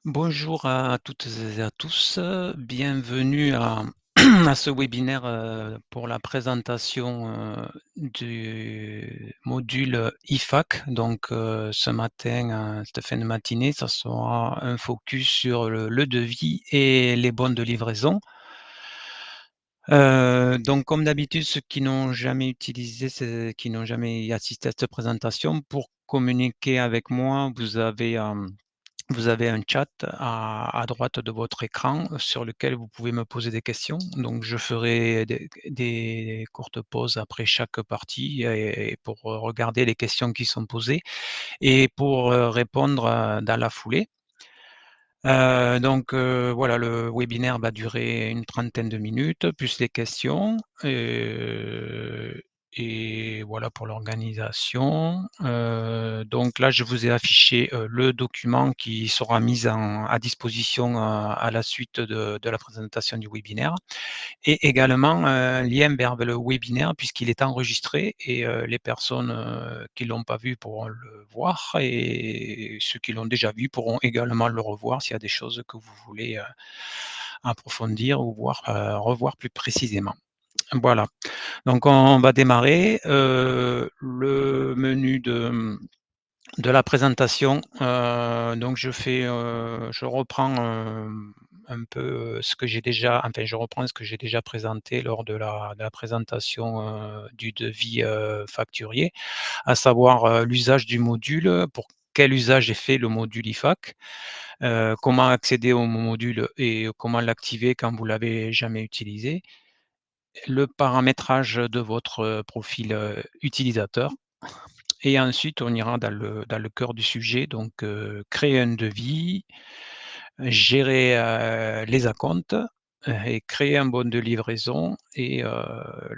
Bonjour à toutes et à tous, bienvenue à à ce webinaire, pour la présentation, du module IFAC. Donc, ce matin, cette fin de matinée, ça sera un focus sur le devis et les bons de livraison. Donc comme d'habitude, ceux qui n'ont jamais utilisé qui n'ont jamais assisté à cette présentation, pour communiquer avec moi, vous avez un chat à droite de votre écran, sur lequel vous pouvez me poser des questions. Donc je ferai des courtes pauses après chaque partie et pour, regarder les questions qui sont posées et pour, répondre, dans la foulée. Voilà, le webinaire va durer une trentaine de minutes, plus les questions, et voilà pour l'organisation. Donc là, je vous ai affiché, le document qui sera mis à disposition, à la suite de la présentation du webinaire. Et également un lien vers le webinaire puisqu'il est enregistré et les personnes, qui l'ont pas vu pourront le voir et ceux qui l'ont déjà vu pourront également le revoir s'il y a des choses que vous voulez, approfondir ou revoir plus précisément. Voilà, donc on va démarrer, le menu de la présentation, donc je reprends, un peu, ce que j'ai déjà enfin, je reprends ce que j'ai déjà présenté lors de la présentation, du devis, facturier, à savoir, l'usage du module, pour quel usage est fait le module IFAC, comment accéder au module et comment l'activer quand vous l'avez jamais utilisé, le paramétrage de votre, profil, utilisateur. Et ensuite, on ira dans le cœur du sujet, donc créer un devis, gérer, les acomptes, et créer un bon de livraison et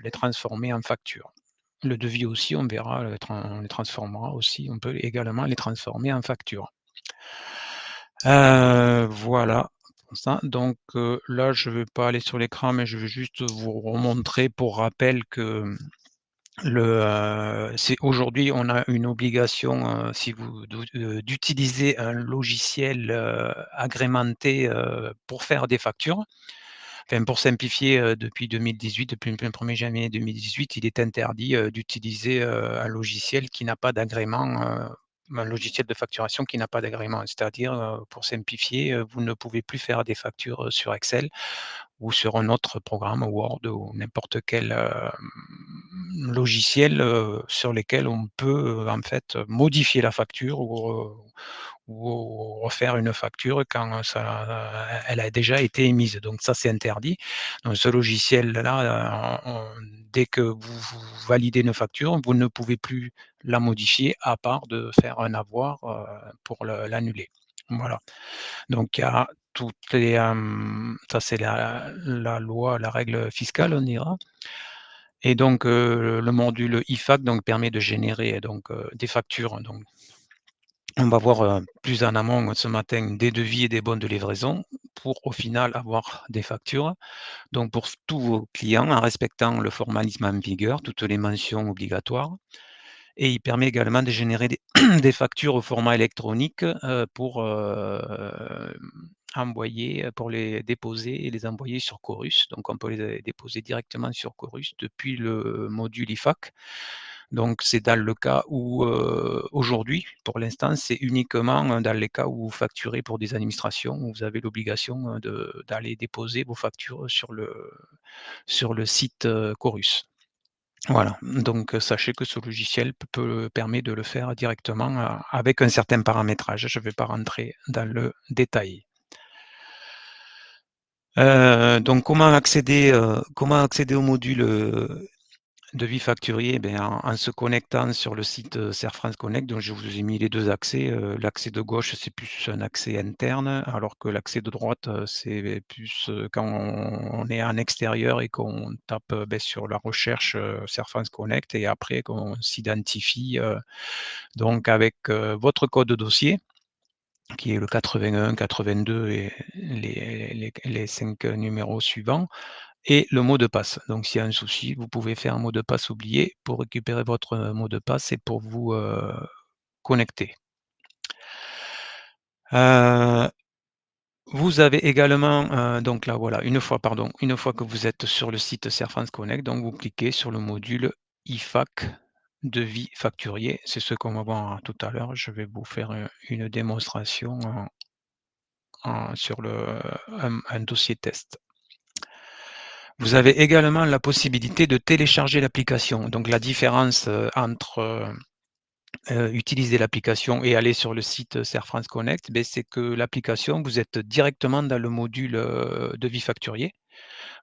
les transformer en facture. Le devis aussi, on verra, on les transformera aussi, on peut également les transformer en facture. Voilà pour ça, donc là, je ne vais pas aller sur l'écran, mais je vais juste vous remontrer pour rappel que c'est aujourd'hui, on a une obligation, si vous d'utiliser un logiciel, agrémenté, pour faire des factures. Enfin, pour simplifier, depuis 2018, depuis le 1er janvier 2018, il est interdit, d'utiliser, un logiciel qui n'a pas d'agrément, un logiciel de facturation qui n'a pas d'agrément. C'est-à-dire, pour simplifier, vous ne pouvez plus faire des factures, sur Excel ou sur un autre programme, Word ou n'importe quel, logiciel, sur lesquels on peut, en fait, modifier la facture ou refaire une facture quand elle a déjà été émise. Donc ça, c'est interdit. Donc ce logiciel-là, dès que vous validez une facture, vous ne pouvez plus la modifier à part de faire un avoir, pour l'annuler. Voilà. Donc il y a toutes les, ça c'est la loi, la règle fiscale, on dira. Et donc le module IFAC donc permet de générer donc des factures. Donc on va voir, plus en amont ce matin des devis et des bons de livraison pour au final avoir des factures. Donc pour tous vos clients en respectant le formalisme en vigueur, toutes les mentions obligatoires. Et il permet également de générer des des factures au format électronique, pour, envoyer, pour les déposer et les envoyer sur Chorus. Donc on peut les déposer directement sur Chorus depuis le module IFAC. Donc c'est dans le cas où, aujourd'hui, pour l'instant, c'est uniquement, dans les cas où vous facturez pour des administrations, où vous avez l'obligation, d'aller déposer vos factures sur le site, Chorus. Voilà, donc sachez que ce logiciel permet de le faire directement, avec un certain paramétrage. Je ne vais pas rentrer dans le détail. Donc comment accéder au module, devis facturier? Eh bien, en se connectant sur le site, Serre France Connect, donc je vous ai mis les 2 accès. L'accès de gauche, c'est plus un accès interne, alors que l'accès de droite, c'est plus, quand on est en extérieur et qu'on tape, sur la recherche, Serre France Connect et après qu'on s'identifie, donc avec, votre code dossier qui est le 81, 82 et les 5 numéros suivants et le mot de passe. Donc s'il y a un souci, vous pouvez faire un mot de passe oublié pour récupérer votre, mot de passe et pour vous, connecter. Heu Vous avez également, donc là, voilà, une fois que vous êtes sur le site Serre France Connect, donc vous cliquez sur le module IFAC, devis facturier. C'est ce qu'on va voir tout à l'heure. Je vais vous faire, une démonstration sur un dossier test. Vous avez également la possibilité de télécharger l'application. Donc la différence, entre, utiliser l'application et aller sur le site Serre France Connect, beh, c'est que l'application, vous êtes directement dans le module, devis facturier.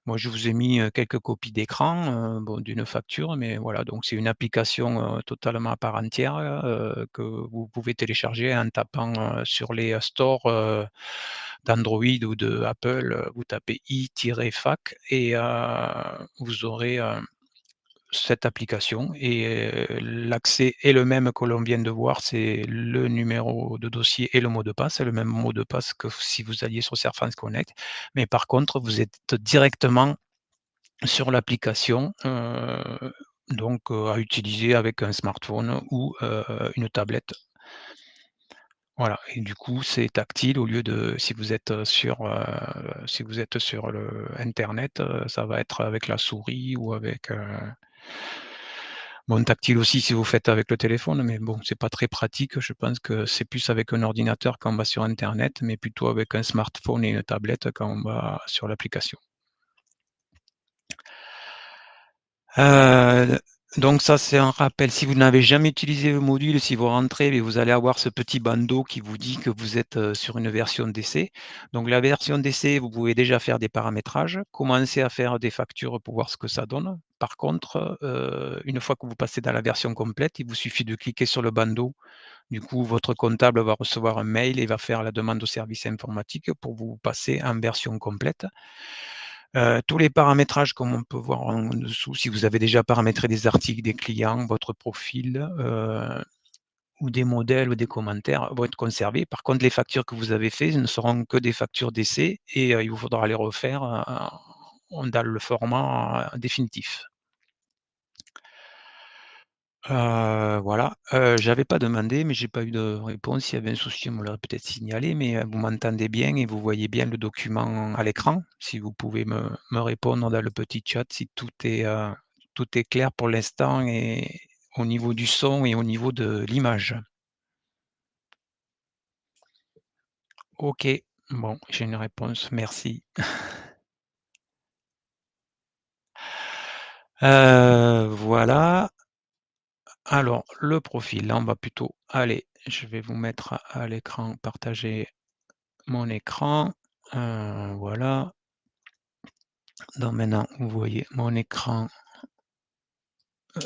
Moi, je vous ai mis, quelques copies d'écran, bon, d'une facture, mais voilà, donc c'est une application, totalement à part entière, que vous pouvez télécharger en tapant, sur les, stores, d'Android ou de Apple, vous tapez i-fac et vous aurez, cette application et l'accès est le même que l'on vient de voir, c'est le numéro de dossier et le mot de passe. C'est le même mot de passe que si vous alliez sur Serfans Connect, mais par contre, vous êtes directement sur l'application, donc à utiliser avec un smartphone ou une tablette. Voilà et du coup, c'est tactile au lieu de si vous êtes sur le internet, ça va être avec la souris ou avec, bon tactile aussi si vous faites avec le téléphone, mais bon, c'est pas très pratique. Je pense que c'est plus avec un ordinateur quand on va sur internet, mais plutôt avec un smartphone et une tablette quand on va sur l'application. Heu, donc ça, c'est un rappel. Si vous n'avez jamais utilisé le module, si vous rentrez, beh, vous allez avoir ce petit bandeau qui vous dit que vous êtes, sur une version d'essai. Donc la version d'essai, vous pouvez déjà faire des paramétrages, commencer à faire des factures pour voir ce que ça donne. Par contre, une fois que vous passez dans la version complète, il vous suffit de cliquer sur le bandeau. Du coup, votre comptable va recevoir un mail et va faire la demande au service informatique pour vous passer en version complète. Tous les paramétrages comme on peut voir en dessous, si vous avez déjà paramétré des articles, des clients, votre profil, ou des modèles ou des commentaires vont être conservés. Par contre, les factures que vous avez faites ne seront que des factures d'essai et il vous faudra les refaire, dans le format, définitif. Voilà, j'avais pas demandé, mais j'ai pas eu de réponse. S'il y avait un souci, on me l'aurait peut-être signalé, mais, vous m'entendez bien et vous voyez bien le document à l'écran? Si vous pouvez me répondre dans le petit chat si tout est clair pour l'instant et au niveau du son et au niveau de l'image. OK, bon, j'ai une réponse, merci. Voilà. Alors le profil, là, on va plutôt allez, je vais vous mettre à l'écran, partager mon écran, voilà. Donc maintenant, vous voyez mon écran,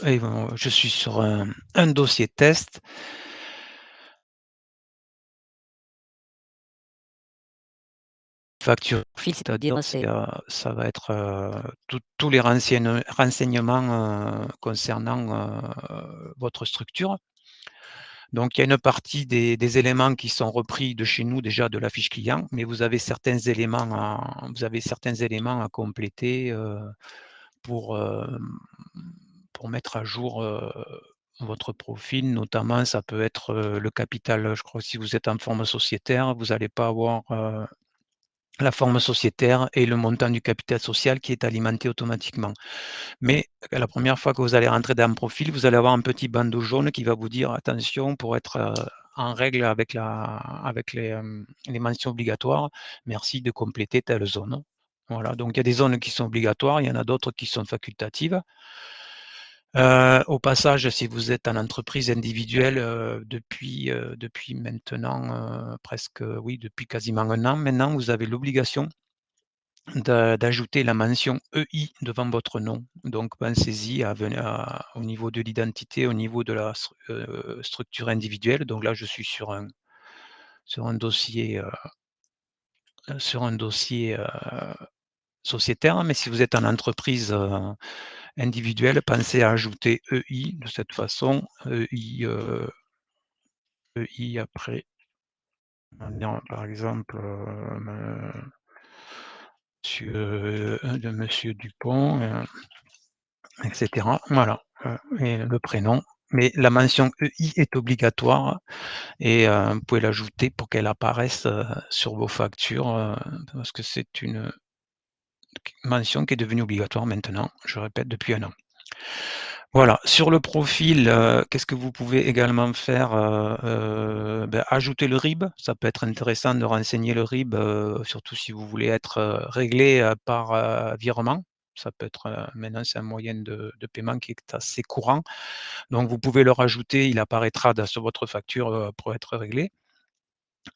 et bon, je suis sur un dossier test, facture profil, c'est-à-dire ça va être, tous les renseignements, concernant, votre structure. Donc il y a une partie des éléments qui sont repris de chez nous déjà de la fiche client, mais vous avez certains éléments à compléter, pour, pour mettre à jour, votre profil. Notamment, ça peut être, le capital, je crois que si vous êtes en forme sociétaire, vous allez pas avoir, la forme sociétaire et le montant du capital social qui est alimenté automatiquement. Mais la première fois que vous allez rentrer dans le profil, vous allez avoir un petit bandeau jaune qui va vous dire: «Attention pour être, en règle avec les mentions obligatoires, merci de compléter telle zone». Voilà, donc il y a des zones qui sont obligatoires, il y en a d'autres qui sont facultatives. Au passage, si vous êtes en entreprise individuelle, depuis maintenant, presque, oui, depuis quasiment un an maintenant, vous avez l'obligation d'ajouter la mention EI devant votre nom. Donc pensez-y au niveau de l'identité, au niveau de la structure individuelle. Donc là, je suis sur un dossier, sociétaire, mais si vous êtes en entreprise, individuelle, pensez à ajouter EI de cette façon, EI après, par exemple, monsieur Dupont, et cetera. Voilà, et le prénom. mais la mention EI est obligatoire et vous pouvez l'ajouter pour qu'elle apparaisse, sur vos factures, parce que c'est une mention qui est devenue obligatoire maintenant, je répète depuis 1 an. Voilà, sur le profil, qu'est-ce que vous pouvez également faire? Ajouter le RIB, ça peut être intéressant de renseigner le RIB, surtout si vous voulez être, réglé, par, virement. Ça peut être, maintenant c'est un moyen de paiement qui est assez courant. Donc vous pouvez le rajouter, il apparaîtra sur votre facture, pour être réglé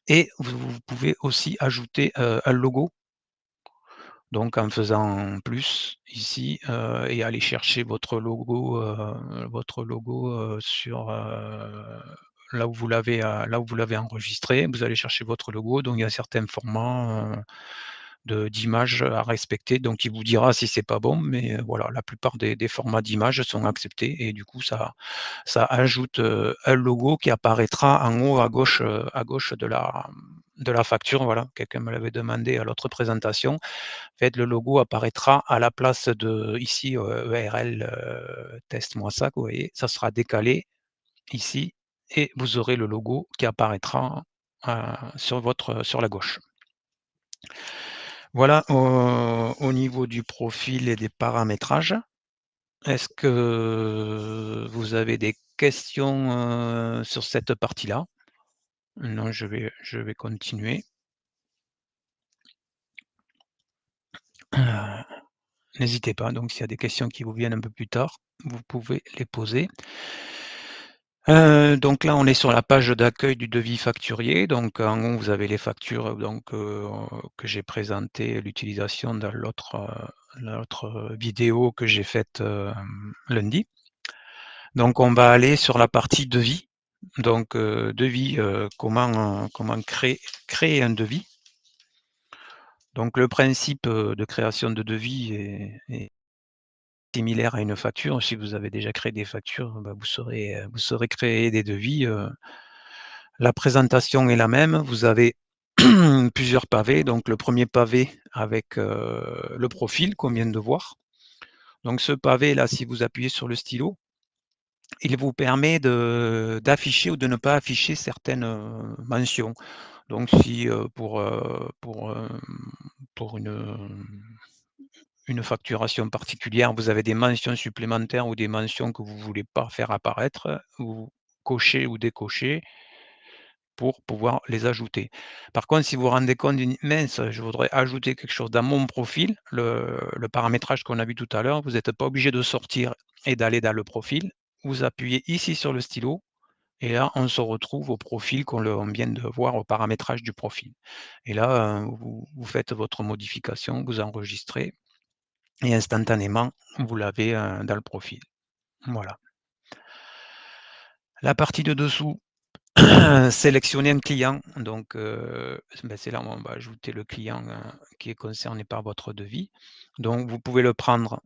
et vous pouvez aussi ajouter, un logo. Donc en faisant plus ici, et aller chercher votre logo, sur, là où vous l'avez enregistré. Vous allez chercher votre logo, donc il y a certains formats, de d'images à respecter, donc il vous dira si c'est pas bon, mais voilà, la plupart des formats d'images sont acceptés et du coup ça ajoute, un logo qui apparaîtra en haut à gauche de la facture. Voilà, quelqu'un me l'avait demandé à l'autre présentation. En fait, le logo apparaîtra à la place de ici, ERL, teste-moi ça, que vous voyez, ça sera décalé ici et vous aurez le logo qui apparaîtra, sur la gauche. Voilà au niveau du profil et des paramétrages. Est-ce que vous avez des questions, sur cette partie-là? Non, je vais continuer. N'hésitez pas, donc s'il y a des questions qui vous viennent un peu plus tard, vous pouvez les poser. Donc là, on est sur la page d'accueil du devis facturier. Donc en haut, vous avez les factures donc que j'ai présentées, l'utilisation dans l'autre vidéo que j'ai faite, lundi. Donc on va aller sur la partie devis. Donc devis, comment créer un devis. Donc le principe, de création de devis est similaire à une facture. Si vous avez déjà créé des factures, bah, vous saurez créer des devis. La présentation est la même. Vous avez plusieurs pavés. Donc le premier pavé avec, le profil qu'on vient de voir. Donc ce pavé-là, si vous appuyez sur le stylo, il vous permet d'afficher ou de ne pas afficher certaines, mentions. Donc si, pour une facturation particulière, vous avez des mentions supplémentaires ou des mentions que vous ne voulez pas faire apparaître, vous cochez ou décochez pour pouvoir les ajouter. Par contre, si vous vous rendez compte, «Mince, je voudrais ajouter quelque chose dans mon profil», le paramétrage qu'on a vu tout à l'heure, vous n'êtes pas obligé de sortir et d'aller dans le profil. Vous appuyez ici sur le stylo et là, on se retrouve au profil on vient de voir au paramétrage du profil. Et là, vous faites votre modification, vous enregistrez et instantanément, vous l'avez, dans le profil. Voilà. La partie de dessous, sélectionner un client, donc c'est là où on va ajouter le client, qui est concerné par votre devis. Donc vous pouvez le prendre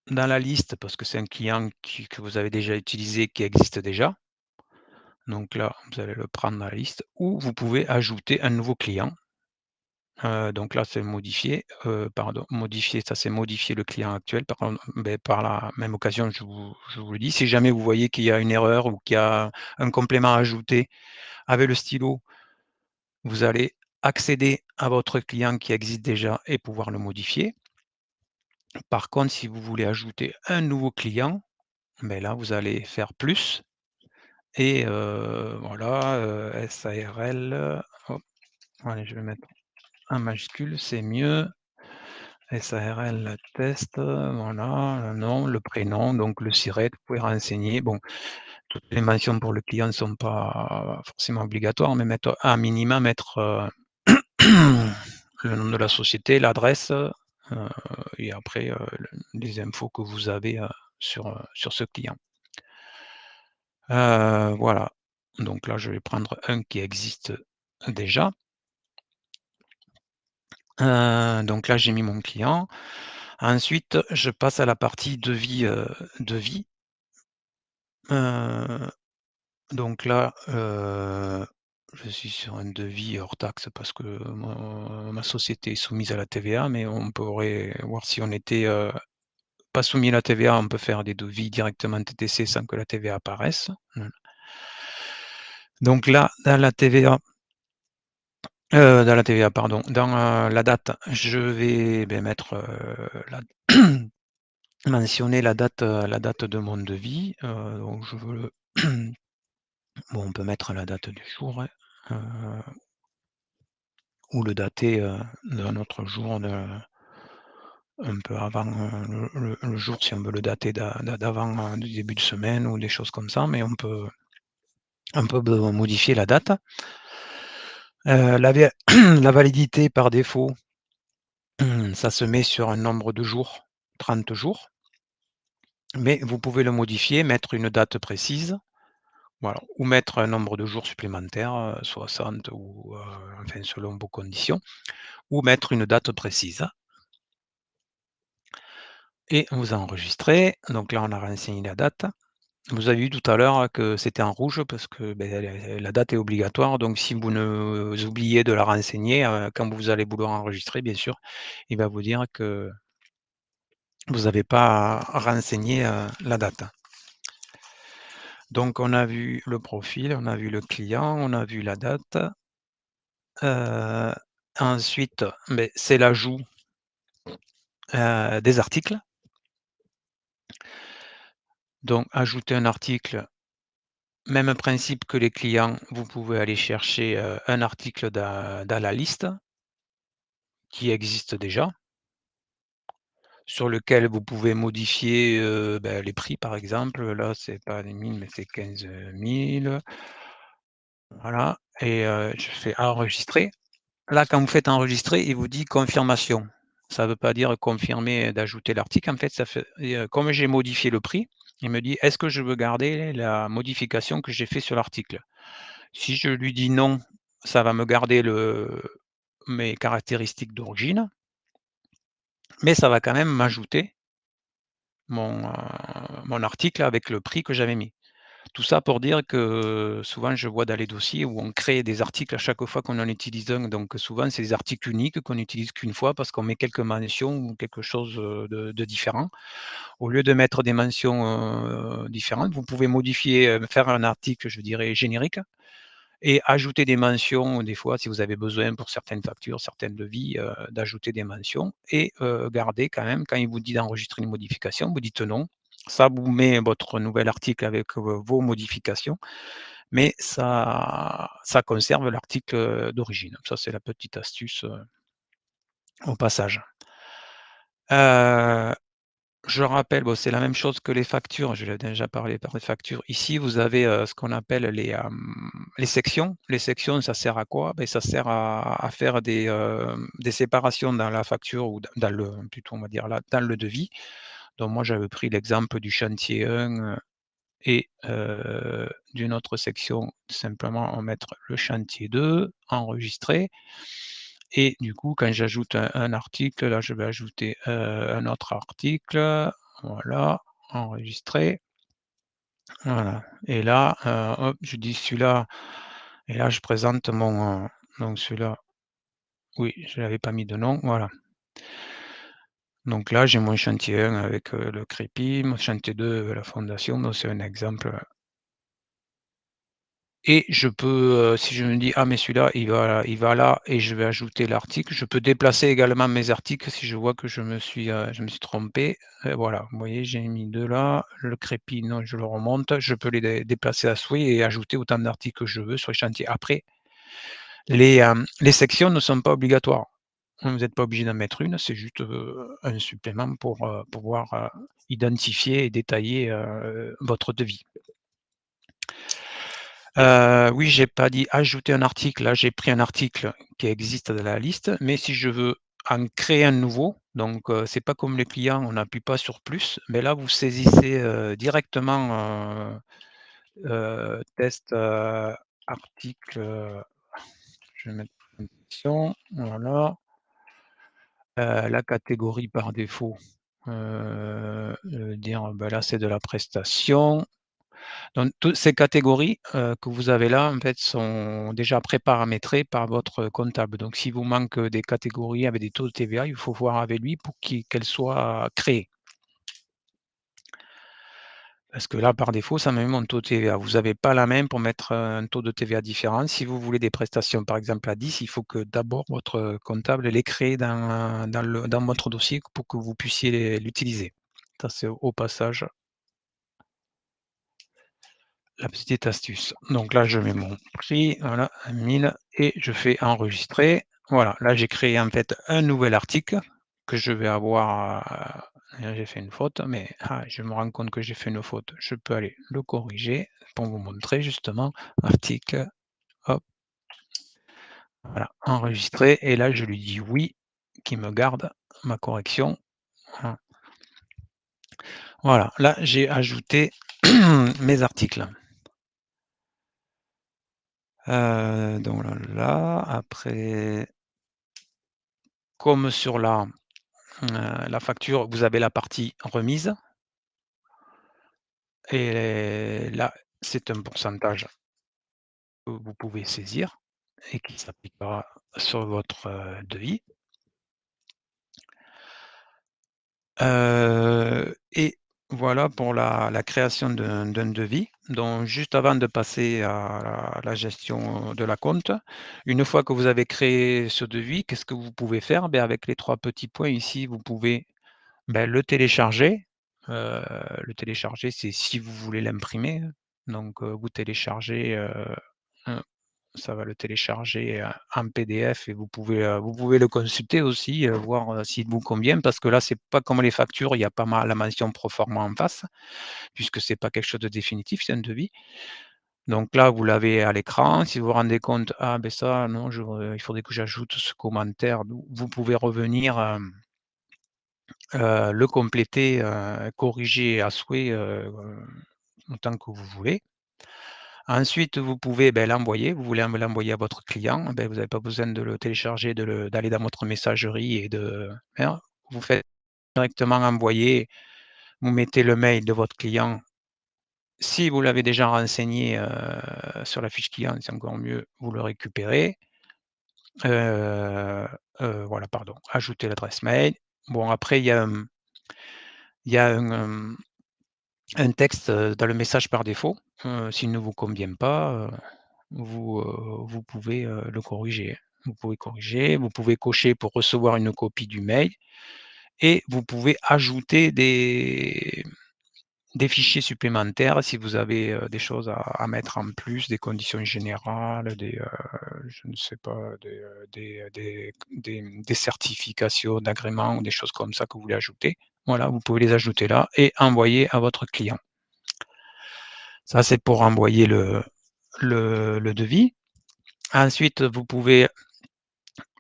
dans la liste parce que c'est un client que vous avez déjà utilisé, qui existe déjà. Donc là, vous allez le prendre dans la liste ou vous pouvez ajouter un nouveau client. Donc là, c'est modifier, modifier, ça c'est modifier le client actuel. Par la même occasion, je vous le dis, si jamais vous voyez qu'il y a une erreur ou qu'il y a un complément à ajouter avec le stylo, vous allez accéder à votre client qui existe déjà et pouvoir le modifier. Par contre, si vous voulez ajouter un nouveau client, là, vous allez faire plus et voilà, SARL, hop, allez, je vais mettre en majuscule, c'est mieux. SARL test, voilà, le nom, le prénom, donc le SIRET, vous pouvez renseigner. Bon, toutes les mentions pour le client ne sont pas forcément obligatoires, mais mettre, le nom de la société, l'adresse, et après, les infos que vous avez, sur ce client. Voilà, donc là, je vais prendre un qui existe déjà. Donc là, j'ai mis mon client. Ensuite, je passe à la partie devis, devis. Heu, donc là, je suis sur un devis hors taxe parce que ma société est soumise à la TVA, mais on pourrait voir si on était, pas soumis à la TVA, on peut faire des devis directement TTC sans que la TVA apparaisse. Mmh. Donc là, dans la TVA pardon, dans, la date, je vais, beh, mettre, la mentionner la date de mon devis, donc je veux le bon, on peut mettre la date du jour, hein, ou le dater, d'un autre jour de un peu avant, le jour si on veut le dater d'avant, du début de semaine ou des choses comme ça, mais on peut modifier la date. La vé la validité par défaut, ça se met sur un nombre de jours, 30 jours, mais vous pouvez le modifier, mettre une date précise, voilà, ou mettre un nombre de jours supplémentaires, 60 ou, enfin selon vos conditions, ou mettre une date précise et vous enregistrez. Donc là, on a renseigné la date. Vous avez vu tout à l'heure que c'était en rouge parce que, beh, la date est obligatoire, donc si vous ne vous oubliez de la renseigner, quand vous allez vouloir enregistrer, bien sûr, il va vous dire que vous n'avez pas renseigné, la date. Donc on a vu le profil, on a vu le client, on a vu la date. Heu, Ensuite, beh, c'est l'ajout, des articles. Donc ajouter un article, même principe que les clients, vous pouvez aller chercher, un article dans la liste qui existe déjà, sur lequel vous pouvez modifier, les prix par exemple. Là, c'est pas les 1000 mais c'est 15 000. Voilà et je fais enregistrer. Là, quand vous faites enregistrer, il vous dit confirmation. Ça ne veut pas dire confirmer d'ajouter l'article. En fait, ça fait comme j'ai modifié le prix, il me dit: «Est-ce que je veux garder la modification que j'ai fait sur l'article?» Si je lui dis: «Non», ça va me garder mes caractéristiques d'origine, mais ça va quand même m'ajouter mon article avec le prix que j'avais mis. Tout ça pour dire que souvent je vois dans les dossiers où on crée des articles à chaque fois qu'on en utilise un, donc souvent c'est des articles uniques qu'on n'utilise qu'une fois parce qu'on met quelques mentions ou quelque chose, de différent. Au lieu de mettre des mentions, différentes, vous pouvez modifier, faire un article, je dirais générique et ajouter des mentions des fois si vous avez besoin pour certaines factures, certains devis, d'ajouter des mentions et garder quand même quand il vous dit d'enregistrer une modification, vous dites non. Ça vous met votre nouvel article avec, vos modifications, mais ça conserve l'article, d'origine. Ça, c'est la petite astuce, au passage. Heu Je rappelle, bon, c'est la même chose que les factures, je l'ai déjà parlé par les factures. Ici, vous avez, ce qu'on appelle les sections. Les sections, ça sert à quoi? Beh, ça sert à faire des séparations dans la facture ou dans le plutôt, on va dire là, dans le devis. Donc moi, j'avais pris l'exemple du chantier 1, et d'une autre section, simplement en mettre le chantier 2, enregistrer et du coup, quand j'ajoute un article, là, je vais ajouter, un autre article, voilà, enregistrer, voilà et là, hop, je dis celui-là et là, je présente donc celui-là, oui, je n'avais pas mis de nom, voilà. Donc là, j'ai mon chantier 1 avec, le crépi, mon chantier 2, la fondation, donc c'est un exemple. Et je peux, si je me dis: «Ah mais celui-là, il va là et je vais ajouter l'article», je peux déplacer également mes articles si je vois que je me suis trompé. Voilà, vous voyez, j'ai mis 2 là, le crépi, non, je le remonte, je peux les déplacer à souhait et ajouter autant d'articles que je veux sur le chantier. Après, les sections ne sont pas obligatoires. Vous n'êtes pas obligé d'en mettre une, c'est juste, un supplément pour, pouvoir, identifier et détailler, votre devis. Oui, j'ai pas dit ajouter un article. Là, j'ai pris un article qui existe dans la liste, mais si je veux en créer un nouveau, donc c'est pas comme les clients, on n'appuie pas sur plus, mais là, vous saisissez, directement, test, article, je vais mettre présentation, voilà, la catégorie par défaut, dire, bah, là, c'est de la prestation. Donc toutes ces catégories, que vous avez là, en fait, sont déjà préparamétrées par votre comptable. Donc s'il vous manque, des catégories avec des taux de TVA, il faut voir avec lui pour qu'elles soient créées. Parce que là, par défaut, ça me met mon taux de TVA. Vous avez pas la main pour mettre, un taux de TVA différent. Si vous voulez des prestations, par exemple, à 10, il faut que d'abord votre comptable les crée dans votre dossier pour que vous puissiez l'utiliser. Ça, c'est au passage la petite astuce. Donc là, je mets mon prix, voilà, 1000 et je fais enregistrer. Voilà, là, j'ai créé en fait un nouvel article que je vais avoir, là, j'ai fait une faute, mais je me rends compte que j'ai fait une faute. Je peux aller le corriger pour vous montrer justement article, hop, voilà, enregistrer et là, je lui dis oui, qui me garde ma correction. Voilà, voilà, là, j'ai ajouté mes articles. Donc là, après, comme sur la facture, vous avez la partie remise et là, c'est un pourcentage que vous pouvez saisir et qui s'appliquera sur votre, devis. Et voilà pour la création d'un devis. Donc juste avant de passer à la gestion de la compte, une fois que vous avez créé ce devis, qu'est-ce que vous pouvez faire? Beh, avec les 3 petits points ici, vous pouvez, le télécharger. Le télécharger, c'est si vous voulez l'imprimer. Donc, vous téléchargez, heu, ça va le télécharger, en PDF et vous pouvez le consulter aussi, voir, s'il vous convient parce que là, c'est pas comme les factures, il y a pas la mention proforma en face, puisque c'est pas quelque chose de définitif, c'est un devis. Donc là, vous l'avez à l'écran. Si vous vous rendez compte: «Ah ben ça non, il faudrait que j'ajoute ce commentaire», vous pouvez revenir, le compléter, corriger à souhait, autant que vous voulez. Ensuite, vous pouvez, l'envoyer. Vous voulez l'envoyer à votre client, vous n'avez pas besoin de le télécharger, d'aller dans votre messagerie et hein, vous faites directement envoyer, vous mettez le mail de votre client. Si vous l'avez déjà renseigné, sur la fiche client, c'est encore mieux, vous le récupérez. Heu voilà, pardon, ajouter l'adresse mail. Bon après il y a un texte, dans le message par défaut, s'il ne vous convient pas, vous pouvez, le corriger. Vous pouvez corriger, vous pouvez cocher pour recevoir une copie du mail et vous pouvez ajouter des fichiers supplémentaires si vous avez, des choses à mettre en plus, des conditions générales, je ne sais pas, des certifications d'agrément ou des choses comme ça que vous voulez ajouter. Voilà, vous pouvez les ajouter là et envoyer à votre client. Ça, c'est pour envoyer le devis. Ensuite, vous pouvez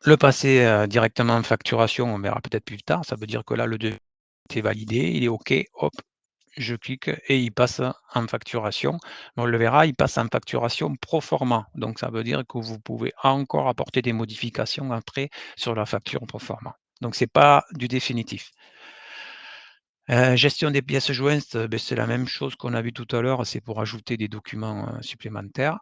le passer, directement en facturation, on verra peut-être plus tard. Ça veut dire que là, le devis est validé, il est OK, hop, je clique et il passe en facturation. On le verra, il passe en facturation pro forma. Donc ça veut dire que vous pouvez encore apporter des modifications après sur la facture pro forma. Donc c'est pas du définitif. Gestion des pièces jointes, c'est la même chose qu'on a vu tout à l'heure, c'est pour ajouter des documents, supplémentaires.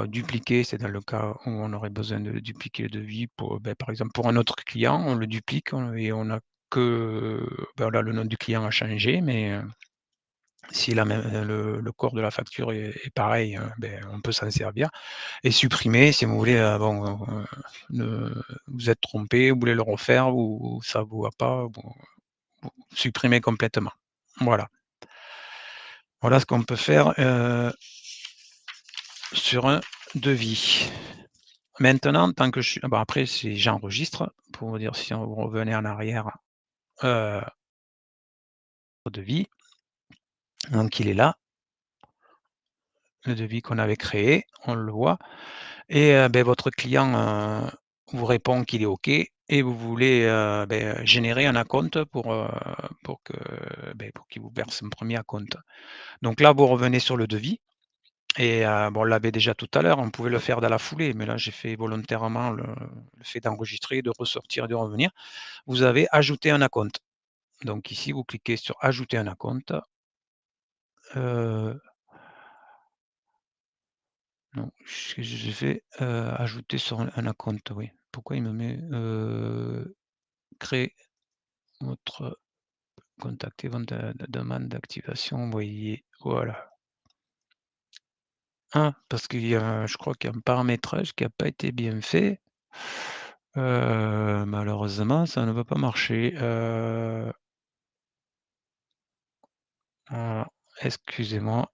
Dupliquer, c'est dans le cas où on aurait besoin de dupliquer le devis pour, par exemple, pour un autre client, on le duplique, et on a que, là, le nom du client a changé, mais si la même le corps de la facture est pareil, on peut s'en servir et supprimer si vous voulez, ne vous êtes trompé, vous voulez le refaire ou ça vous va pas, vous supprimez complètement. Voilà. Voilà ce qu'on peut faire, sur un devis. Maintenant, tant que je suis après c'est j'enregistre pour vous dire si on vous revenez en arrière, heu, au devis, donc il est là, le devis qu'on avait créé, on le voit et votre client, vous répond qu'il est OK et vous voulez, générer un acompte pour que, pour qu'il vous verse un premier acompte. Donc là, vous revenez sur le devis et on l'avait déjà tout à l'heure, on pouvait le faire dans la foulée, mais là, j'ai fait volontairement le fait d'enregistrer, de ressortir et de revenir. Vous avez ajouté un acompte. Donc ici, vous cliquez sur «Ajouter un acompte», heu, non, ce que j'ai fait, ajouter sur un acompte, oui. Pourquoi il me met, créer votre Contacter vente de demande d'activation envoyée. Voilà. Ah, parce qu'il y a je crois qu'il y a un paramétrage qui a pas été bien fait. Malheureusement, ça ne va pas marcher. Alors, excusez-moi.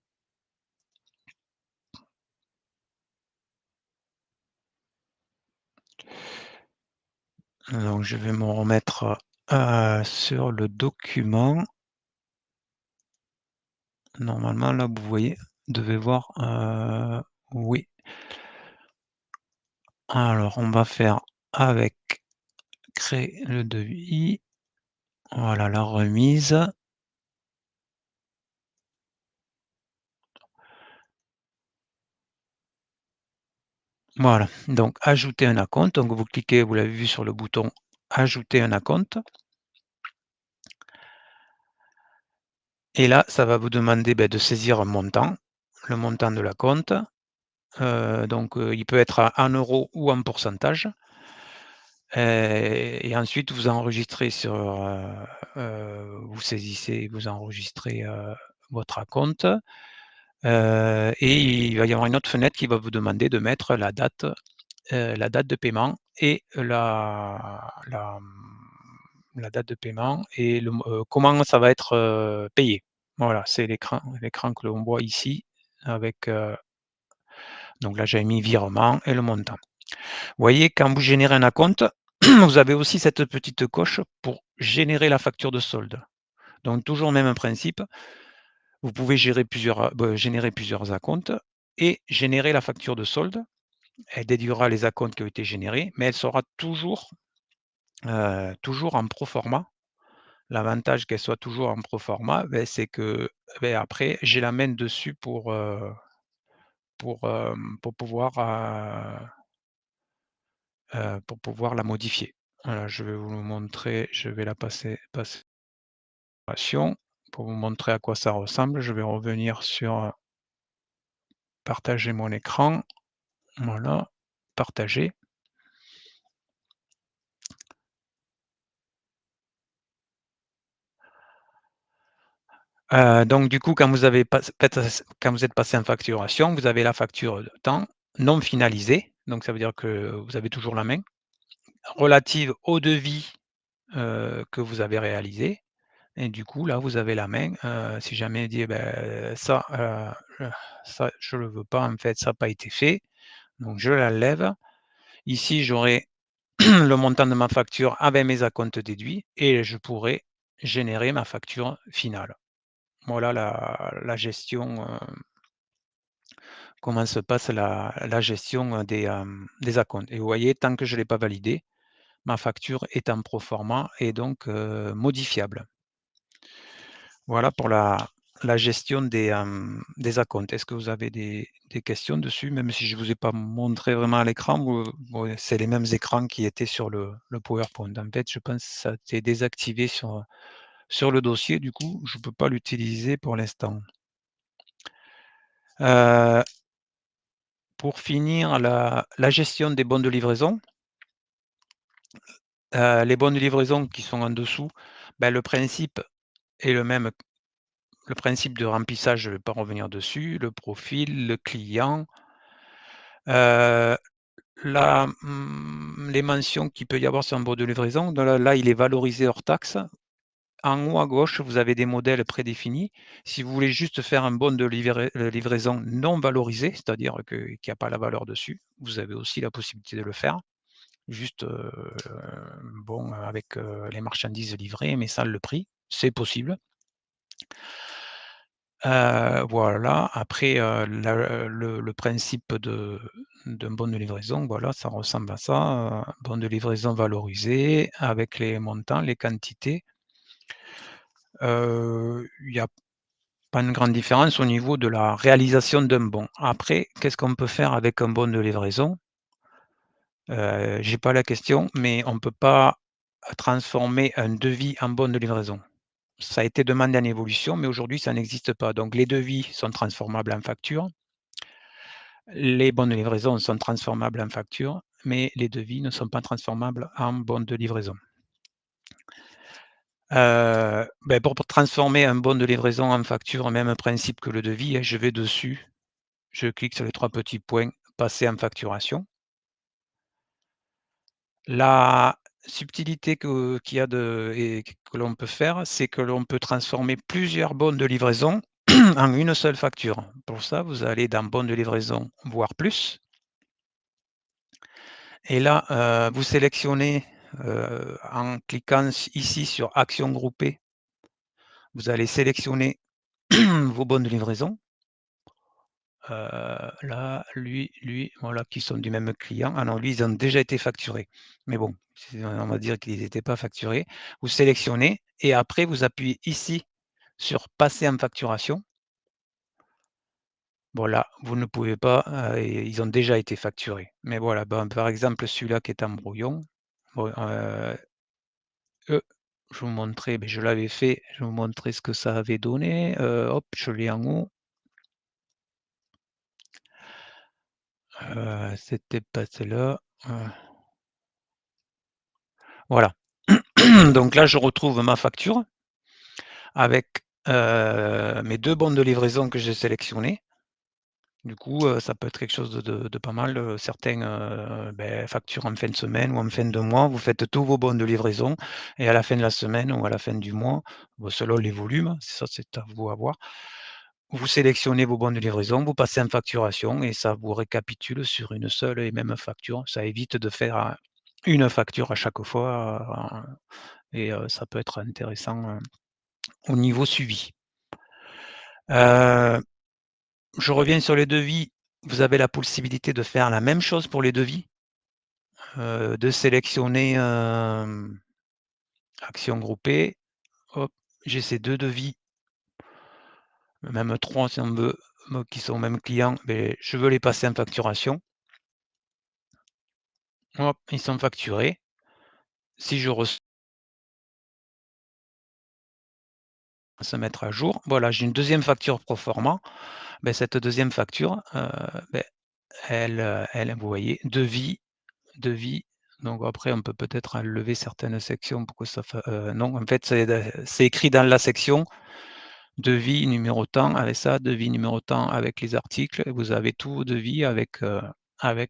Donc je vais me remettre, sur le document. Normalement, là, vous voyez, vous devez voir, oui. Alors, on va faire avec créer le devis. Voilà, la remise. Voilà, donc ajouter un acompte. Donc vous cliquez, vous l'avez vu sur le bouton ajouter un acompte et là, ça va vous demander, beh, de saisir un montant, le montant de l'acompte. Donc, il peut être en euros ou en pourcentage. Et ensuite vous enregistrez sur, vous saisissez, vous enregistrez, votre acompte, et il va y avoir une autre fenêtre qui va vous demander de mettre la date de paiement et la date de paiement et comment ça va être, payé. Voilà, c'est l'écran que l'on voit ici avec, donc là j'avais mis virement et le montant. Vous voyez, quand vous générez un acompte, vous avez aussi cette petite coche pour générer la facture de solde. Donc toujours le même principe, vous pouvez générer plusieurs acomptes et générer la facture de solde. Elle déduira les acomptes qui ont été générés, mais elle sera toujours en pro forma. L'avantage qu'elle soit toujours en pro forma, c'est que, après j'ai la main dessus pour pouvoir la modifier. Voilà, je vais vous le montrer, je vais la passer pour vous montrer à quoi ça ressemble. Je vais revenir sur, partager mon écran. Voilà, partager. Donc du coup, quand vous êtes passé en facturation, vous avez la facture de temps non finalisée, donc ça veut dire que vous avez toujours la main, relative au devis, que vous avez réalisé et du coup, là, vous avez la main, si jamais il dit: Ça je le veux pas en fait, ça a pas été fait», donc je l'enlève. Ici, j'aurai le montant de ma facture avec mes acomptes déduits et je pourrai générer ma facture finale. Voilà la gestion, comment se passe la gestion, des acomptes et vous voyez, tant que je ne l'ai pas validé, ma facture est en proforma et donc modifiable. Voilà pour la gestion des acomptes. Est-ce que vous avez des questions dessus? Même si je ne vous ai pas montré vraiment à l'écran, c'est les mêmes écrans qui étaient sur le PowerPoint. En fait, je pense que ça a été désactivé sur le dossier, du coup, je ne peux pas l'utiliser pour l'instant. Heu, pour finir, la gestion des bons de livraison, les bons de livraison qui sont en dessous, le principe est le même. Le principe de remplissage, je ne vais pas revenir dessus, le profil, le client, heu, les mentions qu'il peut y avoir sur un bon de livraison, là, il est valorisé hors taxe. En haut à gauche, vous avez des modèles prédéfinis. Si vous voulez juste faire un bon de livraison non valorisé, c'est-à-dire qu'il y a pas la valeur dessus, vous avez aussi la possibilité de le faire. Juste, bon, avec, les marchandises livrées, mais sans le prix, c'est possible. Voilà, après, le principe d'un bon de livraison, voilà, ça ressemble à ça, bon de livraison valorisé avec les montants, les quantités. Il y a pas une grande différence au niveau de la réalisation d'un bon. Après, qu'est-ce qu'on peut faire avec un bon de livraison? J'ai pas la question, mais on peut pas, transformer un devis en bon de livraison. Ça a été demandé en évolution, mais aujourd'hui ça n'existe pas. Donc les devis sont transformables en facture. Les bons de livraison sont transformables en facture, mais les devis ne sont pas transformables en bons de livraison. Pour transformer un bon de livraison en facture, même principe que le devis, hein, je vais dessus, je clique sur les 3 petits points, passer en facturation. La subtilité qu'il y a et que l'on peut faire, c'est que l'on peut transformer plusieurs bons de livraison en une seule facture. Pour ça, vous allez dans bons de livraison, voir plus et là, vous sélectionnez, en cliquant ici sur actions groupées, vous allez sélectionner vos bons de livraison. Là, lui, voilà, qui sont du même client. Ah non, lui, ils ont déjà été facturés. Mais bon, on va dire qu'ils n'étaient pas facturés. Vous sélectionnez et après vous appuyez ici sur passer en facturation. Voilà, vous ne pouvez pas, et ils ont déjà été facturés. Mais voilà, ben, par exemple, celui-là qui est en brouillon, bon, je vous montrais, beh, je l'avais fait, je vous montrais ce que ça avait donné. Hop, je l'ai en haut. C'était pas celle-là. Voilà. Donc là, je retrouve ma facture avec, mes 2 bons de livraison que j'ai sélectionnés. Du coup, ça peut être quelque chose de pas mal, certains, facturent en fin de semaine ou en fin de mois. Vous faites tous vos bons de livraison et à la fin de la semaine ou à la fin du mois, selon les volumes, ça c'est à vous à voir. Vous sélectionnez vos bons de livraison, vous passez en facturation et ça vous récapitule sur une seule et même facture. Ça évite de faire, une facture à chaque fois, et ça peut être intéressant, au niveau suivi. Heu, je reviens sur les devis. Vous avez la possibilité de faire la même chose pour les devis, de sélectionner, actions groupées. Hop, j'ai ces 2 devis, même 3 si on veut, qui sont au même client, mais je veux les passer en facturation. Hop, ils sont facturés. Si je se mettre à jour, voilà, j'ai une deuxième facture pro forma. Cette deuxième facture, beh, elle, vous voyez, devis, donc après on peut peut-être enlever certaines sections pour que ça non, en fait, c'est écrit dans la section devis numéro tant avec ça, devis numéro tant avec les articles et vous avez tous vos devis avec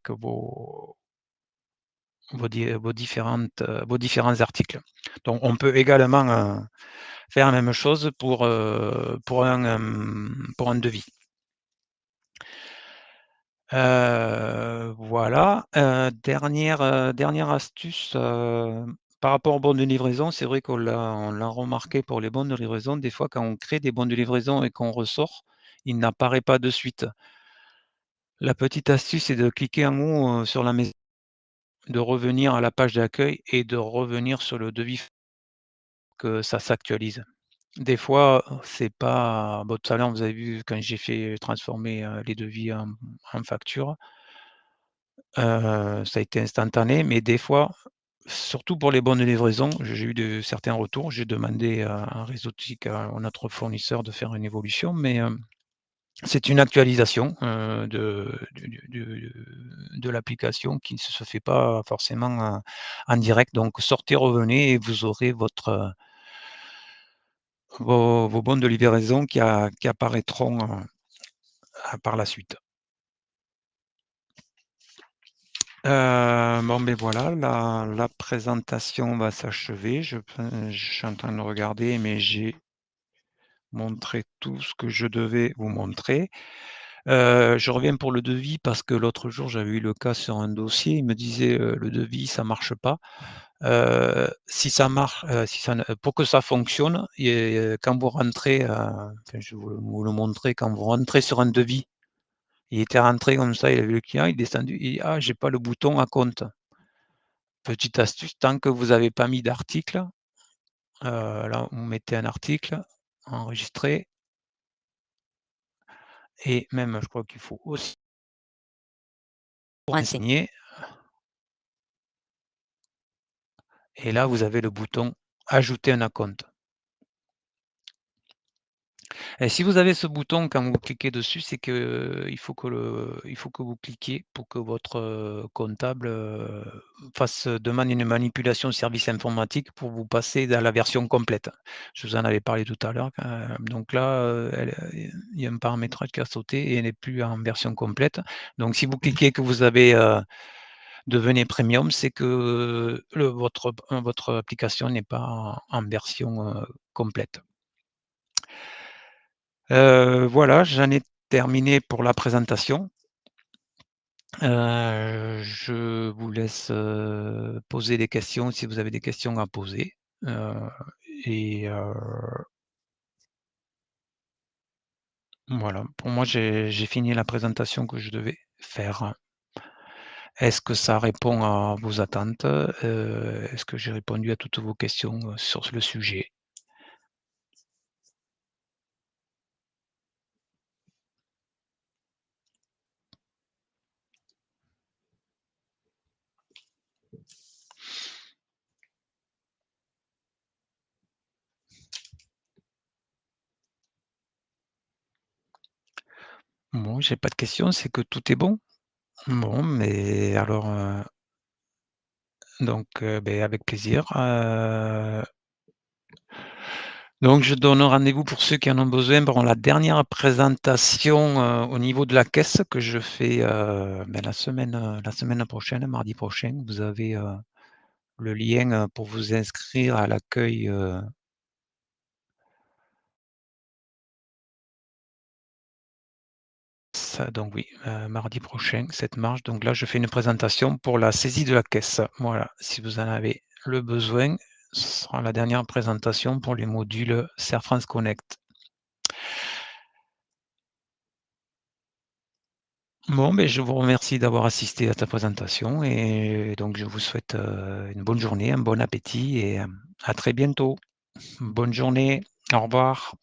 vos différents articles. Donc on peut également, faire la même chose pour un devis. Voilà, dernière astuce, par rapport aux bons de livraison, c'est vrai qu'on l'a remarqué pour les bons de livraison, des fois quand on crée des bons de livraison et qu'on ressort, il n'apparaît pas de suite. La petite astuce, c'est de cliquer en haut, sur la maison, de revenir à la page d'accueil et de revenir sur le devis que ça s'actualise. Des fois, c'est pas bon, tout à l'heure, vous avez vu quand j'ai fait transformer, les devis en facture. Ça a été instantané, mais des fois, surtout pour les bonnes livraisons, j'ai eu de certains retours. J'ai demandé à un réseautique, à notre fournisseur de faire une évolution, mais c'est une actualisation, de l'application qui ne se fait pas forcément, en direct. Donc sortez, revenez et vous aurez vos bons de livraison qui apparaîtront, par la suite. Voilà, la présentation va s'achever. Je suis en train de regarder, mais j'ai montré tout ce que je devais vous montrer. Je reviens pour le devis parce que l'autre jour, j'avais eu le cas sur un dossier. Il me disait, «Le devis, ça marche pas». Si ça marche, si ça ne pour que ça fonctionne et quand vous rentrez, enfin, je vais vous le montrer, quand vous rentrez sur un devis, il était rentré comme ça, il a vu le client, il est descendu, il dit: «Ah, j'ai pas le bouton acompte». Petite astuce, tant que vous avez pas mis d'article, là, vous mettez un article, enregistrer et même je crois qu'il faut aussi renseigner et là, vous avez le bouton «Ajouter un acompte». Et si vous avez ce bouton quand vous cliquez dessus, c'est que il faut que vous cliquiez pour que votre, comptable, fasse demande une manipulation de service informatique pour vous passer à la version complète. Je vous en avais parlé tout à l'heure, donc là, il y a un paramétrage qui a sauté et elle n'est plus en version complète. Donc si vous cliquez que vous avez, devenez premium, c'est que votre application n'est pas en version, complète. Voilà, j'en ai terminé pour la présentation. Je vous laisse, poser des questions si vous avez des questions à poser, heu et voilà, pour moi, j'ai fini la présentation que je devais faire. Est-ce que ça répond à vos attentes? Est-ce que j'ai répondu à toutes vos questions, sur le sujet? Bon, j'ai pas de questions, c'est que tout est bon. Bon, mais alors, donc, beh, avec plaisir, donc je donne rendez-vous pour ceux qui en ont besoin pour la dernière présentation, au niveau de la caisse que je fais, beh, la semaine prochaine, mardi prochain. Vous avez, le lien, pour vous inscrire à l'accueil, ça donc oui, mardi prochain, 7 mars, donc là je fais une présentation pour la saisie de la caisse. Voilà, si vous en avez le besoin, ce sera la dernière présentation pour les modules Serre France Connect. Bon, beh, je vous remercie d'avoir assisté à ta présentation et donc je vous souhaite, une bonne journée, un bon appétit et à très bientôt. Bonne journée, au revoir.